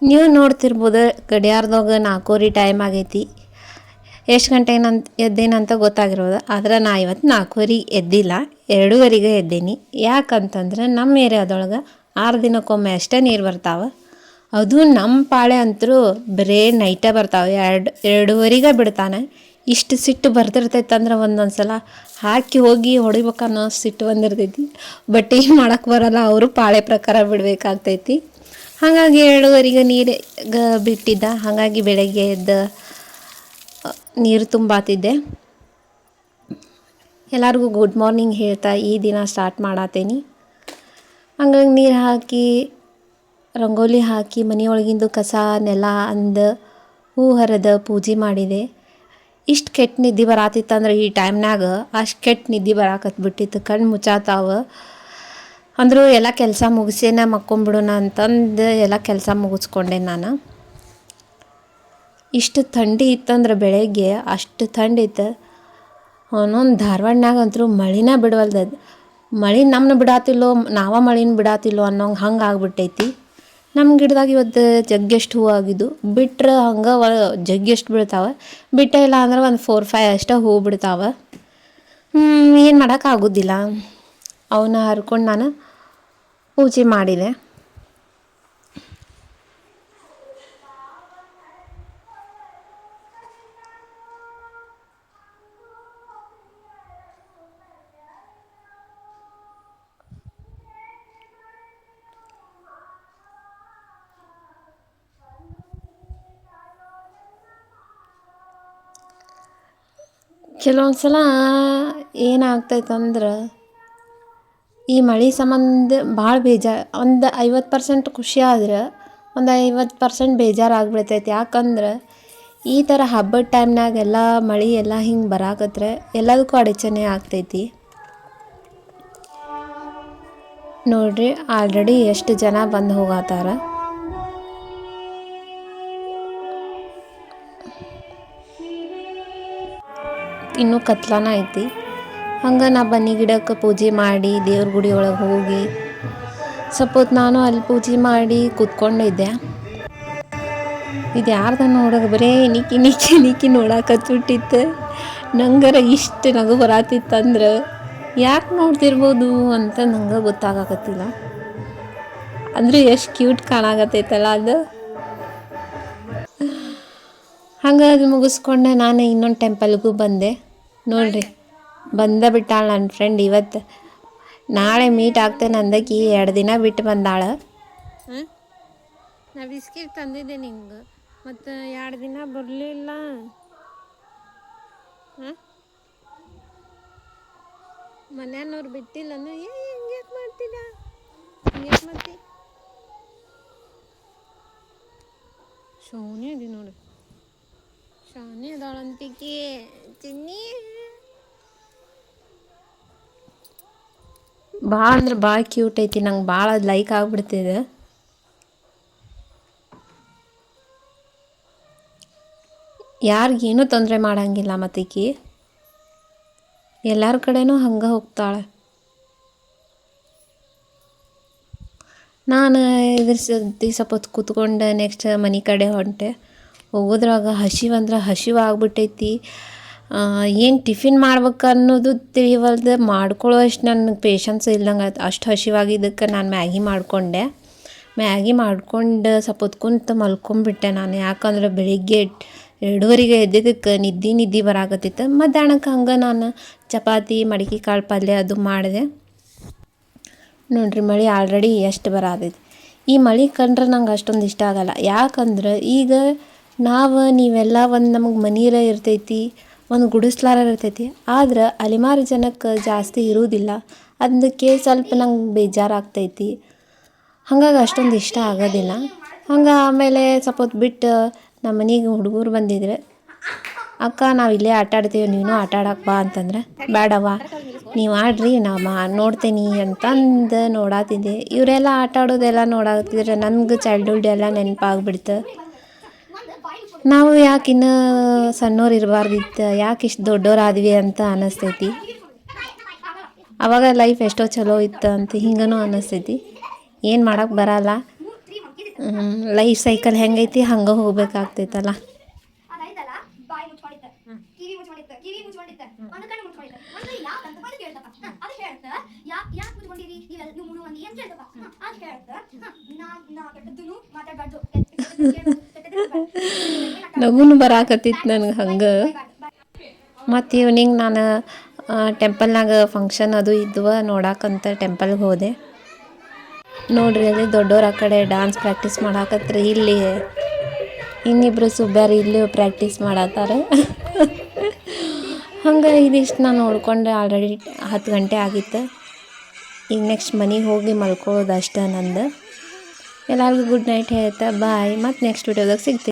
ನೀವು ನೋಡ್ತಿರ್ಬೋದು ಗಡಿಯಾರದಾಗ 4:00 ಟೈಮ್ ಆಗೈತಿ. ಎಷ್ಟು ಗಂಟೆಗೆ ಎದ್ದೇನಂತ ಗೊತ್ತಾಗಿರೋದು. ಆದ್ರೆ ನಾ ಇವತ್ತು 4:00 ಎದ್ದಿಲ್ಲ, 2:30ಗೆ ಎದ್ದೇನಿ. ಯಾಕಂತಂದ್ರೆ ನಮ್ಮ ಏರಿಯಾದೊಳಗೆ 6 ದಿನಕ್ಕೊಮ್ಮೆ ಅಷ್ಟೇ ನೀರು ಬರ್ತಾವೆ. ಅದು ನಮ್ಮ ಪಾಳೆ ಅಂತರೂ ಬರೇ ನೈಟೇ ಬರ್ತಾವೆ. 2:30ಗೆ ಬಿಡ್ತಾನೆ. ಇಷ್ಟು ಸಿಟ್ಟು ಬರ್ತಿರ್ತೈತೆ ಅಂದ್ರೆ ಒಂದೊಂದು ಸಲ ಹಾಕಿ ಹೋಗಿ ಹೊಡಿಬೇಕನ್ನೋ ಸಿಟ್ಟು ಬಂದಿರ್ತೈತಿ. ಬಟ್ ಏನು ಮಾಡೋಕ್ಕೆ ಬರೋಲ್ಲ, ಅವರು ಪಾಳೆ ಪ್ರಕಾರ ಬಿಡಬೇಕಾಗ್ತೈತಿ. ಹಾಗಾಗಿ 2:30ಗೆ ನೀರು ಬಿಟ್ಟಿದ್ದ. ಹಾಗಾಗಿ ಬೆಳಗ್ಗೆ ಎದ್ದು ನೀರು ತುಂಬಾತಿದ್ದೆ. ಎಲ್ಲರಿಗೂ ಗುಡ್ ಮಾರ್ನಿಂಗ್ ಹೇಳ್ತಾ ಈ ದಿನ ಸ್ಟಾರ್ಟ್ ಮಾಡತ್ತೇನಿ. ಹಂಗಾಗಿ ನೀರು ಹಾಕಿ ರಂಗೋಲಿ ಹಾಕಿ ಮನೆಯೊಳಗಿಂದು ಕಸ ನೆಲ ಅಂದು ಹೂ ಹರಿದ ಪೂಜೆ ಮಾಡಿದೆ. ಇಷ್ಟು ಕೆಟ್ಟ ನಿದ್ದೆ ಬರಾತಿತ್ತಂದ್ರೆ ಈ ಟೈಮ್ನಾಗ ಅಷ್ಟು ಕೆಟ್ಟ ನಿದ್ದೆ ಬರಾಕತ್ಬಿಟ್ಟಿತ್ತು. ಕಣ್ಣು ಮುಚ್ಚಾತಾವ. ಅಂದರೂ ಎಲ್ಲ ಕೆಲಸ ಮುಗಿಸೇನ ಮಕ್ಕೊಂಬಿಡೋಣ ಅಂತಂದು ಎಲ್ಲ ಕೆಲಸ ಮುಗಿಸ್ಕೊಂಡೆ ನಾನು. ಇಷ್ಟು ಥಂಡಿ ಇತ್ತಂದ್ರೆ ಬೆಳಗ್ಗೆ ಅಷ್ಟು ಥಂಡಿ ಇತ್ತು. ಒಂದೊಂದು ಧಾರವಾಡನಾಗ ಅಂತೂ ಮಳಿನ ಬಿಡವಲ್ದದು. ಮಳೆ ನಮ್ಮನ್ನ ಬಿಡಾತಿಲ್ಲೋ ನಾವ ಮಳಿನ ಬಿಡಾತಿಲ್ಲೋ ಅನ್ನೋಂಗೆ ಹಂಗೆ ಆಗ್ಬಿಟ್ಟೈತಿ. ನಮ್ಮ ಗಿಡದಾಗ ಇವತ್ತು ಜಗ್ಗೆಷ್ಟು ಹೂವು ಆಗಿದ್ದು. ಬಿಟ್ರೆ ಹಂಗೆ ಜಗ್ಗೆಷ್ಟು ಬೀಳ್ತಾವೆ. ಬಿಟ್ಟೇ ಇಲ್ಲ ಅಂದ್ರೆ ಒಂದು 4-5 ಅಷ್ಟೇ ಹೂವು ಬಿಡ್ತಾವೆ. ಏನು ಮಾಡೋಕ್ಕಾಗೋದಿಲ್ಲ. ಅವನ್ನ ಹರ್ಕೊಂಡು ನಾನು ಪೂಜೆ ಮಾಡಿದೆ. ಕೆಲವೊಂದು ಸಲ ಏನಾಗ್ತೈತಂದ್ರೆ ಈ ಮಳೆ ಸಂಬಂಧ ಭಾಳ ಬೇಜಾರು. ಒಂದು 50% ಖುಷಿ ಆದ್ರೆ ಒಂದು 50% ಬೇಜಾರಾಗ್ಬಿಡ್ತೈತಿ. ಯಾಕಂದ್ರೆ ಈ ಥರ ಹಬ್ಬದ ಟೈಮ್ನಾಗ ಎಲ್ಲ ಮಳೆ ಎಲ್ಲ ಹಿಂಗೆ ಬರಾಕತ್ರೆ ಎಲ್ಲದಕ್ಕೂ ಅಡಚಣೆ ಆಗ್ತೈತಿ. ನೋಡ್ರಿ ಆಲ್ರೆಡಿ ಎಷ್ಟು ಜನ ಬಂದು ಹೋಗತ್ತಾರ. ಇನ್ನೂ ಕತ್ಲಾನ ಐತಿ. ಹಂಗೆ ನಾ ಬನ್ನಿ ಗಿಡಕ್ಕೆ ಪೂಜೆ ಮಾಡಿ ದೇವ್ರ ಗುಡಿ ಒಳಗೆ ಹೋಗಿ ಸ್ವಲ್ಪ ಹೊತ್ತು ನಾನು ಅಲ್ಲಿ ಪೂಜೆ ಮಾಡಿ ಕೂತ್ಕೊಂಡಿದ್ದೆ. ಇದು ಯಾರ್ದ ನೋಡೋಕೆ ಬರೇ ನಿಕ್ಕಿ ನಿಕ್ಕಿ ನಿಕ್ಕಿ ನೋಡಾಕತ್ಬಿಟ್ಟಿತ್ತು. ನಂಗರ ಇಷ್ಟು ನಗು ಬರಾತಿತ್ತಂದ್ರೆ ಯಾಕೆ ನೋಡ್ತಿರ್ಬೋದು ಅಂತ ನಂಗೆ ಗೊತ್ತಾಗಕತ್ತಿಲ್ಲ. ಅಂದರೆ ಎಷ್ಟು ಕ್ಯೂಟ್ ಕಾಣಾಕತ್ತೈತಲ್ಲ ಅದು. ಹಂಗೆ ಅದು ಮುಗಿಸ್ಕೊಂಡೆ ನಾನು ಇನ್ನೊಂದು ಟೆಂಪಲ್ಗೂ ಬಂದೆ. ನೋಡ್ರಿ ಬಂದ ಬಿಟ್ಟಾಳ ನನ್ನ ಫ್ರೆಂಡ್. ಇವತ್ತು ನಾಳೆ ಮೀಟ್ ಆಗ್ತೇನೆ ಅಂದಕ್ಕೆ 2 ದಿನ ಬಿಟ್ಟು ಬಂದಾಳ. ನಾ ಬಿಸ್ಕಿಟ್ ತಂದಿದ್ದೆ ನಿಂಗೆ, ಮತ್ತು 2 ದಿನ ಬರಲಿಲ್ಲ. ಮನೆಯವ್ರು ಬಿಟ್ಟಿಲ್ಲ ಅಂದ್ರೆ ಹೆಂಗ್ಯಾಕೆ ಮಾಡ್ತಿದ್ದ, ಹಂಗ್ಯಾಕೆ ಮಾಡ್ತಿ? ಶೋನಿ ಅದಿ ನೋಡಿ, ಶಾನೆ ಅದಾಳಂತಿಕೆ ಚಿನ್ನಿ. ಭಾಳ ಅಂದ್ರೆ ಭಾಳ ಕ್ಯೂಟ್ ಐತಿ. ನಂಗೆ ಭಾಳ ಲೈಕ್ ಆಗ್ಬಿಡ್ತಿದೆ. ಯಾರಿಗೇನು ತೊಂದರೆ ಮಾಡಂಗಿಲ್ಲ. ಮತ್ತೀಕಿ ಎಲ್ಲರ ಕಡೆನೂ ಹಂಗೆ ಹೋಗ್ತಾಳೆ. ನಾನು ಇದ್ರ ಸದ್ದಿ ಸ್ವಲ್ಪ ಹೊತ್ತು ಕೂತ್ಕೊಂಡು ನೆಕ್ಸ್ಟ್ ಮನೆ ಕಡೆ ಹೊಂಟೆ. ಹೋಗೋದ್ರಾಗ ಹಸಿವು ಆಗ್ಬಿಟ್ಟೈತಿ. ಏನು ಟಿಫಿನ್ ಮಾಡ್ಬೇಕು ಅನ್ನೋದು ತಿಳಿವಲ್ದು. ಮಾಡ್ಕೊಳ್ಳೋ ಅಷ್ಟು ನನಗೆ ಪೇಷನ್ಸ್ ಇಲ್ದಂಗೆ ಆಯ್ತು. ಅಷ್ಟು ಹಸಿವಾಗಿದ್ದಕ್ಕೆ ನಾನು ಮ್ಯಾಗಿ ಮಾಡಿಕೊಂಡು ಸ್ವಲ್ಪ ಹೊತ್ತು ಕುಂತು ಮಲ್ಕೊಂಬಿಟ್ಟೆ ನಾನು. ಯಾಕಂದ್ರೆ ಬೆಳಿಗ್ಗೆ 2:30ಗೆ ಎದ್ದಿದ್ದಕ್ಕೆ ನಿದ್ದೆ ಬರಾಕತ್ತಿತ್ತು. ಮಧ್ಯಾಹ್ನಕ್ಕೆ ಹಂಗೆ ನಾನು ಚಪಾತಿ ಮಡಿಕೆ ಕಾಳು ಪಲ್ಯ ಅದು ಮಾಡಿದೆ. ನೋಡ್ರಿ ಮಳೆ ಆಲ್ರೆಡಿ ಎಷ್ಟು ಬರಾತೈತಿ. ಈ ಮಳೆ ಕಂಡ್ರೆ ನಂಗೆ ಅಷ್ಟೊಂದು ಇಷ್ಟ ಆಗಲ್ಲ. ಯಾಕಂದ್ರೆ ಈಗ ನೀವೆಲ್ಲ ಒಂದು ನಮಗೆ ಮನೀರ ಇರ್ತೈತಿ, ಒಂದು ಗುಡಿಸ್ಲಾರ ಇರ್ತೈತಿ. ಆದ್ರೆ ಅಲೆಮಾರಿ ಜನಕ್ಕೆ ಜಾಸ್ತಿ ಇರುವುದಿಲ್ಲ. ಅದಕ್ಕೆ ಸ್ವಲ್ಪ ನಂಗೆ ಬೇಜಾರಾಗ್ತೈತಿ. ಹಾಗಾಗಿ ಅಷ್ಟೊಂದು ಇಷ್ಟ ಆಗೋದಿಲ್ಲ. ಹಂಗೆ ಆಮೇಲೆ ಸ್ವಲ್ಪ ಹೊತ್ತು ಬಿಟ್ಟು ನಮ್ಮ ಮನೆಗೆ ಹುಡುಗರು ಬಂದಿದ್ರೆ, ಅಕ್ಕ ನಾವು ಇಲ್ಲೇ ಆಟ ಆಡ್ತೀವಿ, ನೀನು ಆಟ ಆಡಕ್ಕೆ ಬಾ ಅಂತಂದ್ರೆ, ಬೇಡವ್ವ ನೀವು ಆಡ್ರಿ ನಾ ನೋಡ್ತೇನೆ ಅಂತಂದು ನೋಡಾತಿದ್ದೆ. ಇವರೆಲ್ಲ ಆಟ ಆಡೋದೆಲ್ಲ ನೋಡಾತಿದ್ರೆ ನನಗೆ ಚೈಲ್ಡ್ಹುಡ್ ಎಲ್ಲ ನೆನಪಾಗ್ಬಿಡ್ತು. ನಾವು ಯಾಕೆ ಇನ್ನೂ ಸಣ್ಣವ್ರು ಇರಬಾರ್ದಿತ್ತು, ಯಾಕೆ ಇಷ್ಟು ದೊಡ್ಡವರಾದ್ವಿ ಅಂತ ಅನ್ನಿಸ್ತೈತಿ. ಆವಾಗ ಲೈಫ್ ಎಷ್ಟೋ ಚಲೋ ಇತ್ತು ಅಂತ ಹಿಂಗನೂ ಅನ್ನಿಸ್ತೈತಿ. ಏನು ಮಾಡೋಕ್ಕೆ ಬರಲ್ಲ. ಲೈಫ್ ಸೈಕಲ್ ಹೆಂಗೈತಿ ಹಂಗೆ ಹೋಗ್ಬೇಕಾಗ್ತೈತಲ್ಲ. ನಗುನು ಬರಾಕತ್ತಿತ್ತು ನನಗೆ ಹಂಗೆ. ಮತ್ತು ಈವ್ನಿಂಗ್ ನಾನು ಟೆಂಪಲ್ನಾಗ ಫಂಕ್ಷನ್ ಅದು ಇದ್ವ ನೋಡಕ್ಕಂತ ಟೆಂಪಲ್ಗೆ ಹೋದೆ. ನೋಡ್ರಿ ಅಲ್ಲಿ ದೊಡ್ಡವ್ರು ಆ ಕಡೆ ಡ್ಯಾನ್ಸ್ ಪ್ರಾಕ್ಟೀಸ್ ಮಾಡಾಕತ್ರಿ, ಇಲ್ಲಿ ಇನ್ನಿಬ್ರು ಸುಬ್ಯಾರು ಇಲ್ಲಿ ಪ್ರಾಕ್ಟೀಸ್ ಮಾಡತ್ತಾರೆ. ಹಂಗೆ ಇದಿಷ್ಟು ನಾನು ನೋಡ್ಕೊಂಡೆ. ಆಲ್ರೆಡಿ 10 ಗಂಟೆ ಆಗಿತ್ತು. ಈಗ ನೆಕ್ಸ್ಟ್ ಮನೆಗೆ ಹೋಗಿ ಮಲ್ಕೊಳ್ಳೋದು ಅಷ್ಟೇ ನಂದು. ಎಲ್ಲರಿಗೂ ಗುಡ್ ನೈಟ್ ಹೇಳ್ತಾ ಬಾಯ್. ಮತ್ತು ನೆಕ್ಸ್ಟ್ ವಿಡಿಯೋದಾಗ ಸಿಗ್ತೀನಿ.